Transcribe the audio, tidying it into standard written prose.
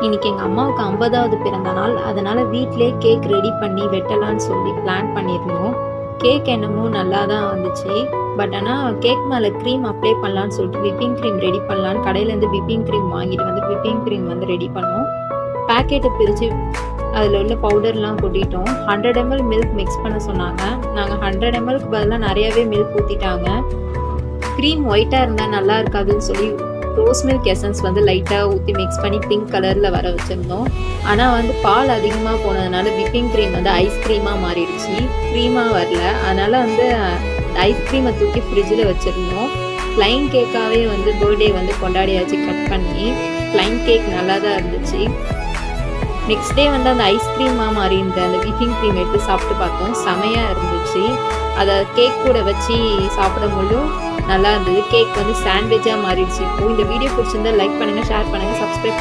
இன்னைக்கு எங்கள் அம்மாவுக்கு 50வது பிறந்த நாள். அதனால் வீட்டிலே கேக் ரெடி பண்ணி வெட்டலான்னு சொல்லி பிளான் பண்ணியிருந்தோம். கேக் என்னமோ நல்லா தான் வந்துச்சு. பட் ஆனால் கேக் மேலே க்ரீம் அப்ளை பண்ணலான்னு சொல்லிட்டு விப்பிங் க்ரீம் ரெடி பண்ணலான்னு கடையிலேருந்து விப்பிங் க்ரீம் வாங்கிட்டு வந்து விப்பிங் க்ரீம் வந்து ரெடி பண்ணோம். பேக்கெட்டை பிரித்து அதில் உள்ள பவுடர்லாம் கொட்டிட்டோம். 100 ml மில்க் மிக்ஸ் பண்ண சொன்னாங்க. நாங்கள் 100 mlக்கு பதிலாக நிறையாவே மில்க் ஊற்றிட்டாங்க. க்ரீம் ஒயிட்டாக இருந்தால் நல்லா இருக்காதுன்னு சொல்லி ரோஸ் மில்க் எசன்ஸ் வந்து லைட்டாக ஊற்றி மிக்ஸ் பண்ணி பிங்க் கலரில் வர வச்சுருந்தோம். ஆனால் வந்து பால் அதிகமாக போனதுனால விப்பிங் க்ரீம் வந்து ஐஸ்கிரீமாக மாறிடுச்சு. க்ரீமாக வரல. அதனால் வந்து ஐஸ்கிரீமை தூக்கி ஃப்ரிட்ஜில் வச்சுருந்தோம். ப்ளைன் கேக்காகவே வந்து பர்த்டே வந்து கொண்டாடியாச்சு கட் பண்ணி. ப்ளைன் கேக் நல்லா தான் இருந்துச்சு. நெக்ஸ்ட் டே வந்து அந்த ஐஸ்கிரீமாக மாறி இருந்த அந்த விப்பிங் க்ரீம் எடுத்து சாப்பிட்டு பார்த்தோம். செமையாக இருந்துச்சு. அதை கேக் கூட வச்சு சாப்பிடும்போதும் நல்லா இருந்தது. கேக் வந்து சாண்ட்விச்சாக மாறிடுச்சு. இப்போ இந்த வீடியோ பிடிச்சிருந்தா லைக் பண்ணுங்கள், ஷேர் பண்ணுங்கள், சப்ஸ்கிரைப் பண்ணுங்கள்.